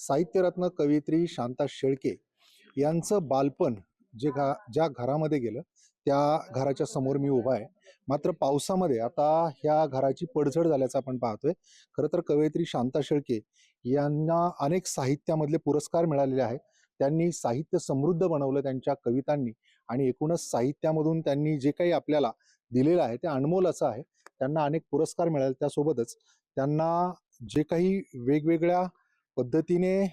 साहित्यरत्न कवयित्री शांता शेळके यांचं बालपण ज्या घरामध्ये गेलं त्या घराच्या समोर मी उभा आहे. मात्र पावसामध्ये आता ह्या घराची पडझड झाल्याचं आपण पाहतोय. खरं तर कवयित्री शांता शेळके यांना अनेक साहित्यामधले पुरस्कार मिळालेले आहेत. त्यांनी साहित्य समृद्ध बनवलं त्यांच्या कवितांनी आणि एकूणच साहित्यामधून त्यांनी जे काही आपल्याला दिलेलं आहे ते अनमोल असं आहे. त्यांना अनेक पुरस्कार मिळाले. त्यासोबतच त्यांना जे काही वेगवेगळ्या पद्धतीने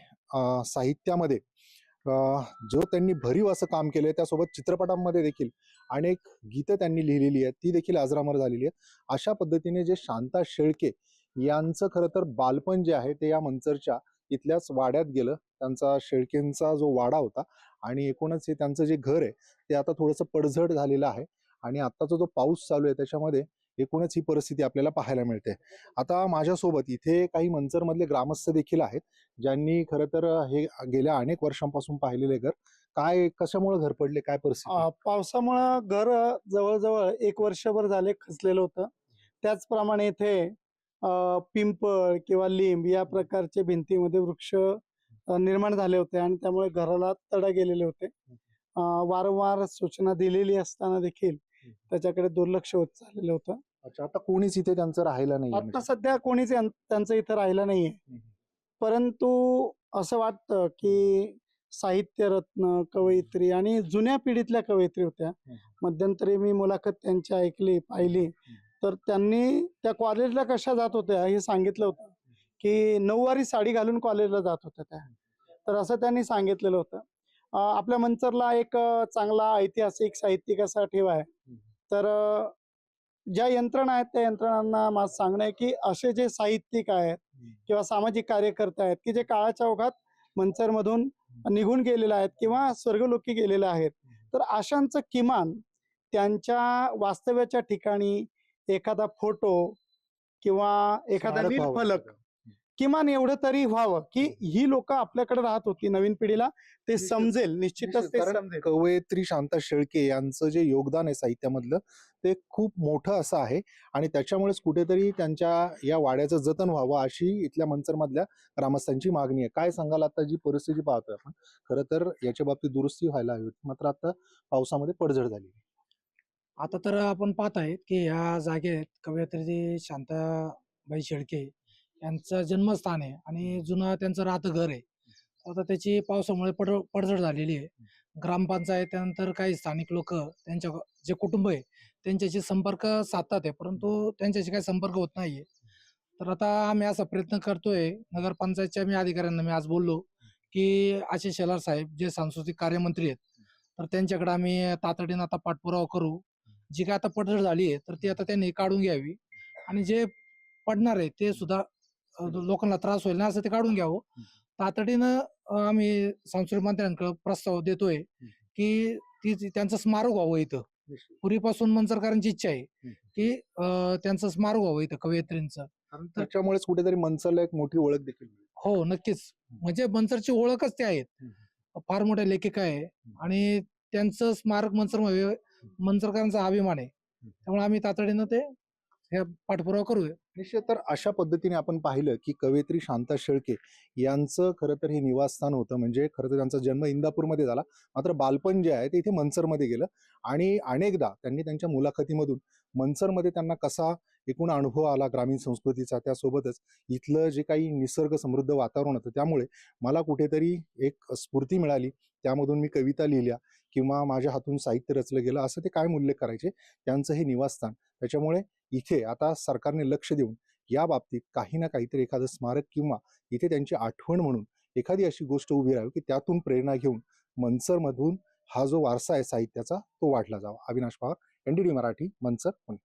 साहित्यामध्ये जो त्यांनी भरीव असं काम केलंय, त्यासोबत चित्रपटांमध्ये देखील अनेक गीतं त्यांनी लिहिलेली आहेत, ती देखील अजरामर झालेली आहेत. अशा पद्धतीने जे शांता शेळके यांचं खरं तर बालपण जे आहे ते या मंचरच्या इथल्याच वाड्यात गेलं. त्यांचा शेळकेंचा जो वाडा होता आणि एकूणच हे त्यांचं जे घर आहे ते आता थोडंसं पडझड झालेलं आहे आणि आत्ताचा जो पाऊस चालू आहे त्याच्यामध्ये एकूणच ही परिस्थिती आपल्याला पाहायला मिळते. आता माझ्यासोबत इथे काही मंचरमधले ग्रामस्थ देखील आहेत, ज्यांनी खरं तर हे गेल्या अनेक वर्षांपासून पाहिलेले घर. काय कशामुळे घर पडले, काय परिस्थिती? पावसामुळं घर जवळजवळ 1 वर्षभर झाले खचलेलं होतं. त्याचप्रमाणे इथे पिंपळ किंवा लिंब या प्रकारचे भिंतीमध्ये वृक्ष निर्माण झाले होते आणि त्यामुळे घराला तडा गेलेले होते. वारंवार सूचना दिलेली असताना देखील त्याच्याकडे दुर्लक्ष होत चाललेलं होतं. अच्छा, आता कोणीच इथे त्यांचं राहायला नाही आता सध्या कोणीच त्यांचं इथं राहिलं नाहीये. परंतु असं वाटतं की साहित्यरत्न कवयित्री आणि जुन्या पिढीतल्या कवयित्री होत्या. मध्यंतरी मी मुलाखत त्यांची ऐकली, पाहिली, तर त्यांनी त्या कॉलेजला कशा जात होत्या हे सांगितलं होतं की 9वारी साडी घालून कॉलेजला जात होत्या त्या. तर असं त्यांनी सांगितलेलं होतं. आपल्या मंचरला एक चांगला ऐतिहासिक साहित्यिक असा ठेवा आहे. तर ज्या यंत्रणा आहेत त्या यंत्रणांना माझं सांगणं आहे की असे जे साहित्यिक आहेत किंवा सामाजिक कार्यकर्ते आहेत की जे काळाच्या ओघात मंचरमधून निघून गेलेले आहेत किंवा स्वर्गलोकी गेलेले आहेत, तर अशांचं किमान त्यांच्या वास्तव्याच्या ठिकाणी एखादा फोटो किंवा एखादा नीट फलक किमान एवढं तरी व्हावं की ही लोक आपल्याकडे राहत होती. नवीन पिढीला ते समजेल, निश्चितच ते समजेल. कवयित्री शांता शेळके यांचं जे योगदान आहे साहित्यामधलं ते खूप मोठं असं आहे आणि त्याच्यामुळेच कुठेतरी त्यांच्या या वाड्याचं जतन व्हावं अशी इथल्या मंचरमधल्या ग्रामस्थांची मागणी आहे. काय सांगाल, आता जी परिस्थिती पाहतोय आपण, खरं तर याच्या बाबतीत दुरुस्ती व्हायला हवी, मात्र आता पावसामध्ये पडझड झाली. आता तर आपण पाहत आहेत की ह्या जागेत कवयित्री शांताबाई शेळके यांचं जन्मस्थान आहे आणि जुनं त्यांचं राहतं घर आहे. आता त्याची पावसामुळे पडझड झालेली आहे. ग्रामपंचायत त्यानंतर काही स्थानिक लोक त्यांच्या जे कुटुंब आहे त्यांच्याशी संपर्क साधतात आहे, परंतु त्यांच्याशी काही संपर्क होत नाहीये. तर आता आम्ही असा प्रयत्न करतोय. नगरपंचायतच्या मी अधिकाऱ्यांना मी आज बोललो की आशिष शेलार साहेब जे सांस्कृतिक कार्यमंत्री आहेत, तर त्यांच्याकडे आम्ही तातडीनं आता पाठपुरावा करू. जी काय आता पडझड झाली आहे तर ती आता त्यांनी काढून घ्यावी आणि जे पडणार आहे ते सुद्धा लोकांना त्रास होईल ना असं ते काढून घ्यावं. तातडीनं आम्ही सांस्कृतिक मंत्र्यांकडे प्रस्ताव देतोय की त्यांचं स्मारक व्हावं इथं. पूर्वीपासून मंचरकरांची इच्छा आहे की त्यांचं स्मारक व्हावं इथं कवयित्रींचं. त्याच्यामुळेच कुठेतरी मंचरला एक मोठी ओळख देखील. हो, नक्कीच. म्हणजे मंचरची ओळखच ते आहेत. फार मोठ्या लेखिका आहे आणि त्यांचं स्मारक मंचरकरांचा अभिमान आहे. त्यामुळे आम्ही तातडीनं ते हे पाठपुरावा करूया. निश्चित. तर अशा पद्धतीने आपण पाहिलं की कवयित्री शांता शेळके यांचं खरं तर हे निवासस्थान होतं. म्हणजे खरं तर त्यांचा जन्म इंदापूरमध्ये झाला, मात्र बालपण जे आहे ते इथे मंचरमध्ये गेलं आणि अनेकदा त्यांनी त्यांच्या मुलाखतीमधून मंचरमध्ये त्यांना कसा एकूण अनुभव आला ग्रामीण संस्कृतीचा, त्यासोबतच इथलं जे काही निसर्ग समृद्ध वातावरण होतं त्यामुळे मला कुठेतरी एक स्फूर्ती मिळाली, त्यामधून मी कविता लिहिल्या किंवा माझ्या हातून साहित्य रचलं गेलं, असं ते काय उल्लेख करायचे. त्यांचं हे निवासस्थान, त्याच्यामुळे इथे आता सरकारने लक्ष देऊन या बाबतीत काही ना काहीतरी एखादं स्मारक किंवा इथे त्यांची आठवण म्हणून एखादी अशी गोष्ट उभी राहावी की त्यातून प्रेरणा घेऊन मंचरमधून हा जो वारसा आहे साहित्याचा तो वाढला जावा. अविनाश पवार, NDTV मराठी, मंचर, पुणे.